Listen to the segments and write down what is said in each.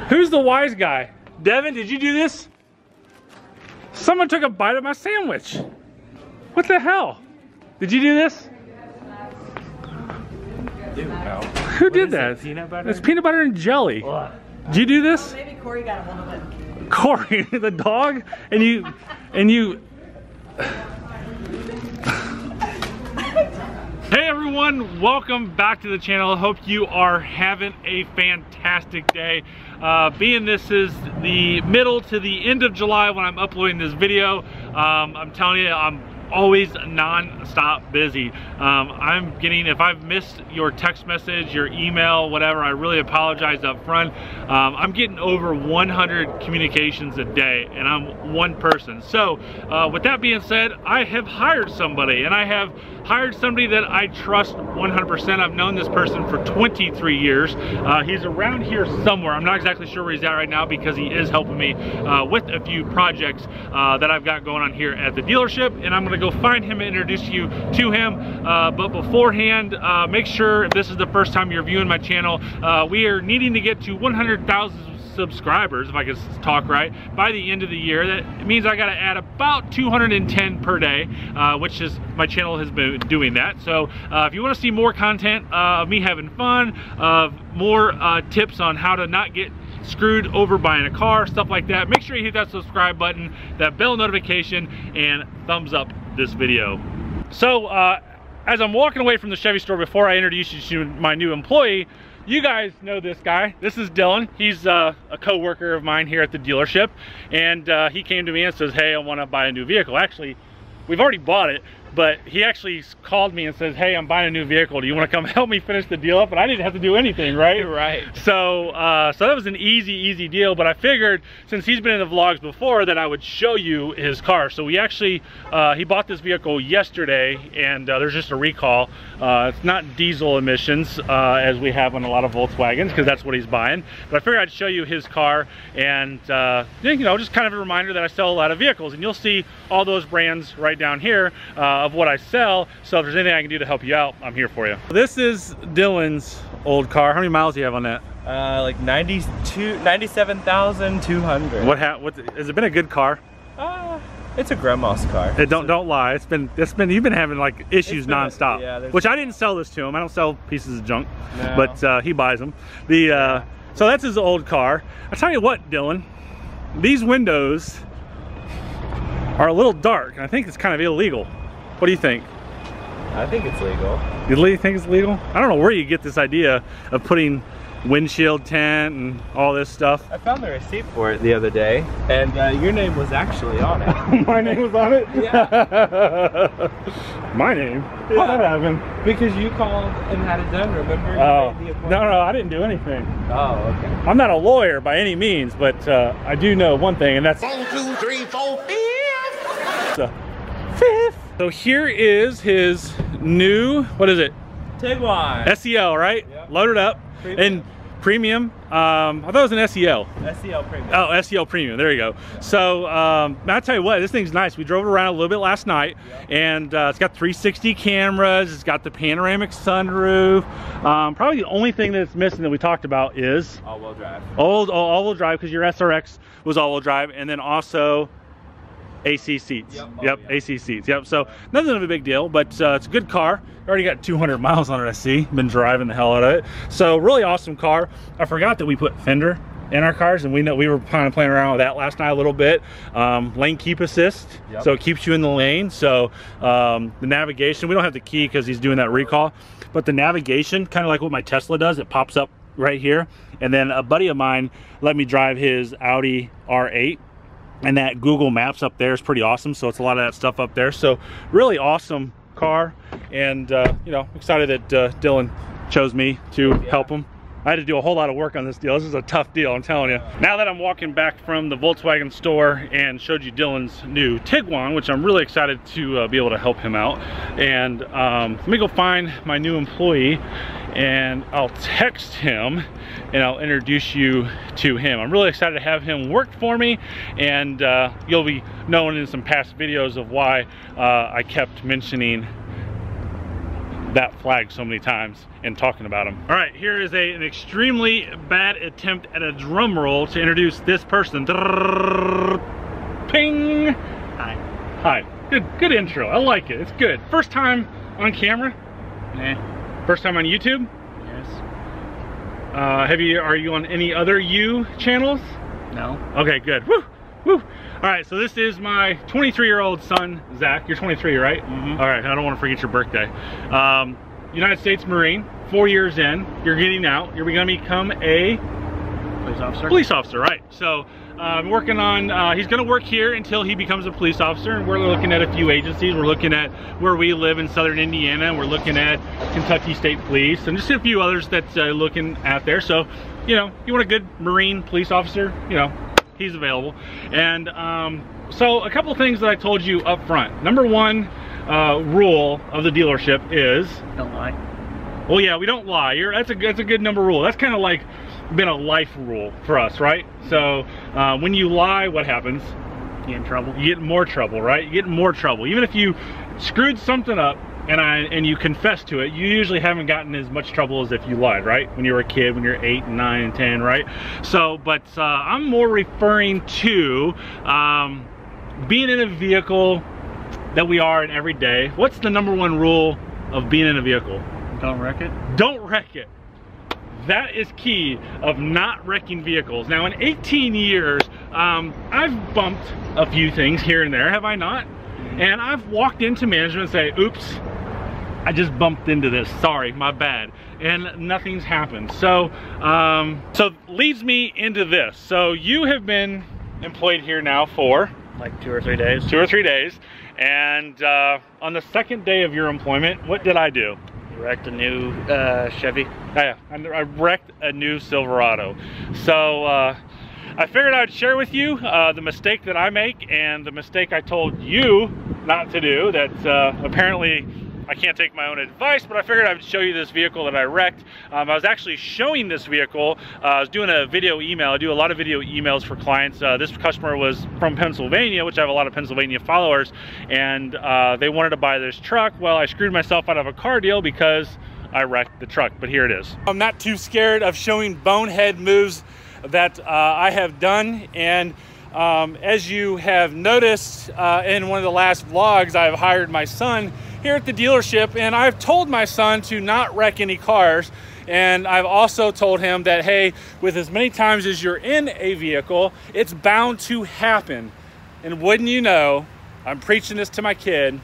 Who's the wise guy? Devin, did you do this? Someone took a bite of my sandwich. What the hell? Did you do this? Dude, no. Who did that? It, peanut butter? It's peanut butter and jelly. Ugh. Did you do this? Well, maybe Corey got a hold of it. Corey, the dog? And you... Hey everyone, welcome back to the channel. Hope you are having a fantastic day. Being this is the middle to the end of July when I'm uploading this video, I'm telling you, I'm always non-stop busy. I'm getting, if I've missed your text message, your email, whatever, I really apologize up front. I'm getting over 100 communications a day, and I'm one person. So with that being said, I have hired somebody, and I have hired somebody that I trust 100%. I've known this person for 23 years. He's around here somewhere. I'm not exactly sure where he's at right now because he is helping me with a few projects that I've got going on here at the dealership, and I'm gonna go find him and introduce you to him. But beforehand, make sure if this is the first time you're viewing my channel, we are needing to get to 100,000 subscribers, if I can talk right, by the end of the year. That means I got to add about 210 per day, which is, my channel has been doing that. So if you want to see more content of me having fun, more tips on how to not get screwed over buying a car, stuff like that, make sure you hit that subscribe button, that bell notification, and thumbs up this video. So as I'm walking away from the Chevy store, before I introduce you to my new employee, you guys know this guy. This is Dylan. He's a co-worker of mine here at the dealership, and he came to me and says, hey, I want to buy a new vehicle. Actually, we've already bought it, but he actually called me and says, hey, I'm buying a new vehicle. Do you want to come help me finish the deal up? And I didn't have to do anything, right? Right. So so that was an easy deal, but I figured since he's been in the vlogs before that I would show you his car. So we actually, he bought this vehicle yesterday, and there's just a recall. It's not diesel emissions as we have on a lot of Volkswagens, because that's what he's buying. But I figured I'd show you his car, and you know, just kind of a reminder that I sell a lot of vehicles, and you'll see all those brands right down here of what I sell. So if there's anything I can do to help you out, I'm here for you. This is Dylan's old car. How many miles do you have on that? Like 97,200. What has it been a good car? It's a grandma's car. Don't lie. It's been you've been having like issues nonstop. Yeah, which I didn't sell this to him. I don't sell pieces of junk, no. But he buys them. So that's his old car. I tell you what, Dylan, these windows are a little dark, and I think it's kind of illegal. What do you think? I think it's legal. You really think it's legal? I don't know where you get this idea of putting windshield tint and all this stuff. I found the receipt for it the other day, and your name was actually on it. My name was on it? Yeah. My name? Yeah. How'd that happen? Because you called and had it done, remember? Oh, no, I didn't do anything. Oh, okay. I'm not a lawyer by any means, but I do know one thing, and that's 1, 2, 3, 4, 5. Fifth. So here is his new, what is it? Tiguan. SEL, right? Yep. Loaded up. Premium. And premium. I thought it was an SEL. SEL Premium. Oh, SEL Premium. There you go. Yeah. So I'll tell you what, this thing's nice. We drove it around a little bit last night, yep. And it's got 360 cameras. It's got the panoramic sunroof. Probably the only thing that's missing that we talked about is all-wheel drive. All-wheel drive, because your SRX was all-wheel drive, and then also AC seats. Yep, yep. Yeah. AC seats. Yep. So nothing of a big deal, but it's a good car. Already got 200 miles on it, I see. Been driving the hell out of it. So really awesome car. I forgot that we put fender in our cars, and we were kind of playing around with that last night a little bit. Lane keep assist, yep. So it keeps you in the lane. So the navigation, we don't have the key because he's doing that recall, but the navigation, kind of like what my Tesla does, it pops up right here. And then a buddy of mine let me drive his Audi R8. And that Google Maps up there is pretty awesome. So it's a lot of that stuff up there. So really awesome car. And, you know, excited that Dylan chose me to help him. I had to do a whole lot of work on this deal. This is a tough deal, I'm telling you. Now that I'm walking back from the Volkswagen store and showed you Dylan's new Tiguan, which I'm really excited to be able to help him out. And let me go find my new employee, and I'll text him and I'll introduce you to him. I'm really excited to have him work for me, and you'll be knowing in some past videos of why I kept mentioning that flag so many times and talking about them. All right, here is an extremely bad attempt at a drum roll to introduce this person. Ping. Hi. Hi. Good intro. I like it. It's good. First time on camera? Nah. First time on YouTube? Yes. Are you on any other channels? No. Okay, good. Woo! Woo! All right, so this is my 23-year-old son, Zach. You're 23, right? Mm-hmm. All right, I don't want to forget your birthday. United States Marine, 4 years in. You're getting out. You're going to become a Police officer. Police officer, right? So I'm working on, he's going to work here until he becomes a police officer, and we're looking at a few agencies. We're looking at where we live in southern Indiana, and we're looking at Kentucky State Police, and just a few others that's looking at there. So, you know, you want a good Marine police officer, you know, he's available. And so a couple of things that I told you up front. Number one rule of the dealership is Don't lie. well, yeah, we don't lie. That's a good number rule. That's kind of like been a life rule for us, right? So when you lie, what happens? You get in trouble. You get in more trouble, right? You get in more trouble. Even if you screwed something up and you confess to it, you usually haven't gotten as much trouble as if you lied, right? When you were a kid, when you're 8 and 9 and 10, right? So, but I'm more referring to being in a vehicle that we are in every day. What's the number one rule of being in a vehicle? Don't wreck it. Don't wreck it. That is key of not wrecking vehicles. Now, in 18 years, I've bumped a few things here and there, have I not? And I've walked into management and say, oops, I just bumped into this, sorry, my bad. And nothing's happened. So, so leads me into this. So you have been employed here now for? Like 2 or 3 days. 2 or 3 days. And on the second day of your employment, what did I do? You wrecked a new Chevy. Yeah, I wrecked a new Silverado. So I figured I'd share with you the mistake that I make and the mistake I told you not to do. That apparently I can't take my own advice, but I figured I would show you this vehicle that I wrecked. I was actually showing this vehicle. I was doing a video email. I do a lot of video emails for clients. This customer was from Pennsylvania, which I have a lot of Pennsylvania followers, and they wanted to buy this truck. Well, I screwed myself out of a car deal because I wrecked the truck, but here it is. I'm not too scared of showing bonehead moves that I have done, and as you have noticed in one of the last vlogs, I've hired my son here at the dealership, and I've told my son to not wreck any cars, and I've also told him that, hey, with as many times as you're in a vehicle, it's bound to happen. And wouldn't you know, I'm preaching this to my kid,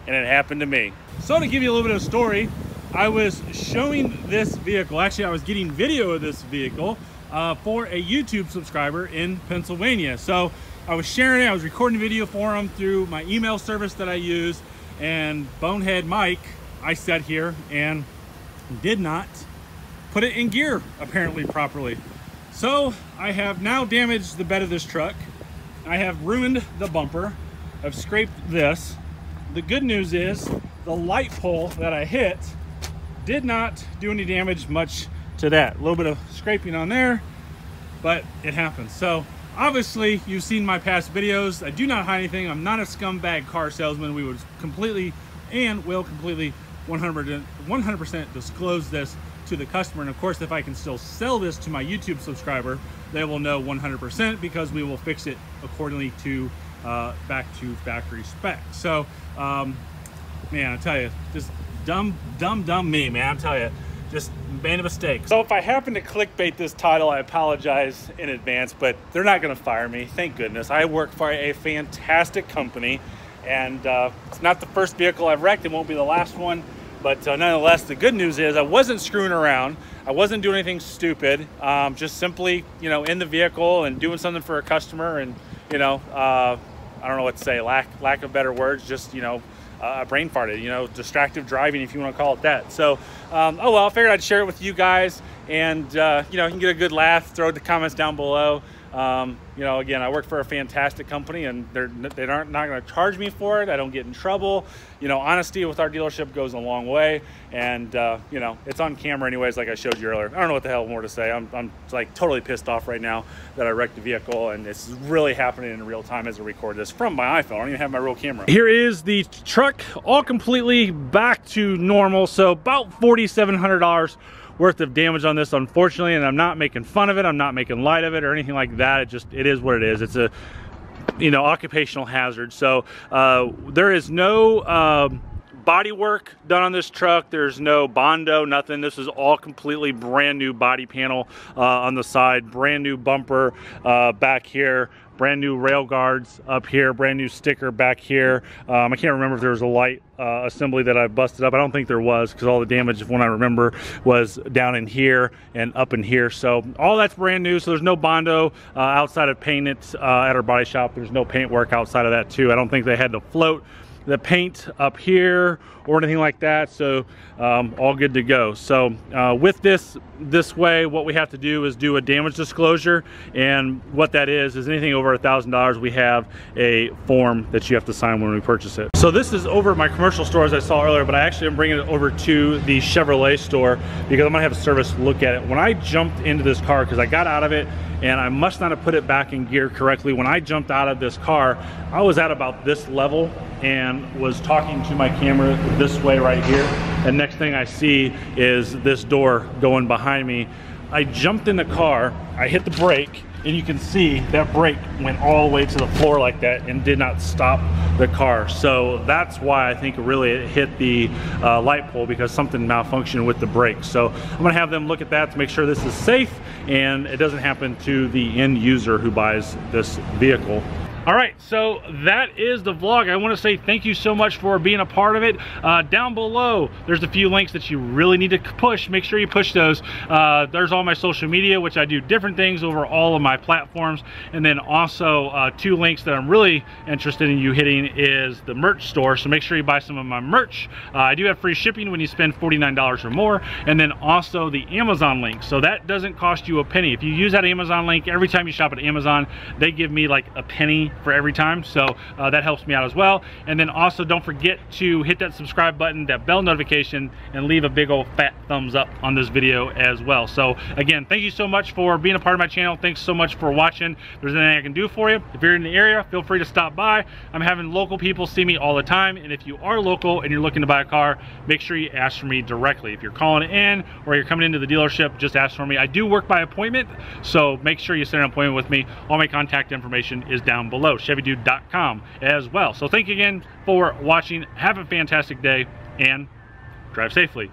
and it happened to me. So to give you a little bit of story, I was showing this vehicle, actually I was getting video of this vehicle for a YouTube subscriber in Pennsylvania. So I was sharing it, I was recording video for him through my email service that I use, and Bonehead Mike, I sat here and did not put it in gear apparently properly. So I have now damaged the bed of this truck. I have ruined the bumper. I've scraped this. The good news is the light pole that I hit did not do any damage much to that. A little bit of scraping on there, but it happens. So obviously you've seen my past videos. I do not hide anything. I'm not a scumbag car salesman. We would completely and will completely 100% disclose this to the customer. And of course, if I can still sell this to my YouTube subscriber, they will know 100% because we will fix it accordingly to back to factory spec. So man, I tell you, just dumb me, man. I tell you, just made a mistake. So if I happen to clickbait this title, I apologize in advance, but they're not gonna fire me, thank goodness. I work for a fantastic company, and it's not the first vehicle I've wrecked. It won't be the last one, but nonetheless, the good news is I wasn't screwing around. I wasn't doing anything stupid, just simply, you know, in the vehicle and doing something for a customer, and, you know, I don't know what to say, lack of better words, just, you know, brain farted, you know, distractive driving, if you want to call it that. So, oh well, I figured I'd share it with you guys and you know, you can get a good laugh. Throw the comments down below. You know, again, I work for a fantastic company, and they aren't not going to charge me for it. I don't get in trouble. You know, honesty with our dealership goes a long way, and you know, it's on camera anyways, like I showed you earlier. I don't know what the hell more to say. I'm like totally pissed off right now that I wrecked the vehicle, and it's really happening in real time as I record this from my iPhone. I don't even have my real camera. Here is the truck, all completely back to normal. So about $4,700 worth of damage on this, unfortunately, and I'm not making fun of it, I'm not making light of it or anything like that. It is what it is. It's a, you know, occupational hazard. So there is no body work done on this truck. There's no Bondo, nothing. This is all completely brand new body panel on the side, brand new bumper back here, brand new rail guards up here, brand new sticker back here. I can't remember if there was a light assembly that I busted up. I don't think there was, because all the damage, when I remember, was down in here and up in here. So all that's brand new. So there's no Bondo outside of paint it at our body shop. There's no paint work outside of that too. I don't think they had to float the paint up here or anything like that. So all good to go. So with this way, what we have to do is do a damage disclosure, and what that is anything over $1,000, we have a form that you have to sign when we purchase it. So this is over at my commercial store, as I saw earlier, but I actually am bringing it over to the Chevrolet store because I'm gonna have a service look at it. When I jumped into this car, because I got out of it and I must not have put it back in gear correctly, when I jumped out of this car, I was at about this level and was talking to my camera this way right here, and next thing I see is this door going behind me. I jumped in the car, I hit the brake, and you can see that brake went all the way to the floor like that and did not stop the car. So that's why I think really it hit the light pole, because something malfunctioned with the brake. So I'm gonna have them look at that to make sure this is safe and it doesn't happen to the end user who buys this vehicle. All right, so that is the vlog. I want to say thank you so much for being a part of it. Down below, there's a few links that you really need to push. Make sure you push those. There's all my social media, which I do different things over all of my platforms. And then also 2 links that I'm really interested in you hitting is the merch store. So make sure you buy some of my merch. I do have free shipping when you spend $49 or more. And then also the Amazon link. So that doesn't cost you a penny. If you use that Amazon link, every time you shop at Amazon, they give me like a penny for every time, so that helps me out as well. And then also don't forget to hit that subscribe button, that bell notification, and leave a big old fat thumbs up on this video as well. So again, thank you so much for being a part of my channel. Thanks so much for watching. If there's anything I can do for you, if you're in the area, feel free to stop by. I'm having local people see me all the time, and if you are local and you're looking to buy a car, make sure you ask for me directly. If you're calling in or you're coming into the dealership, just ask for me. I do work by appointment, so make sure you set an appointment with me. All my contact information is down below, ChevyDude.com as well. So thank you again for watching. Have a fantastic day and drive safely.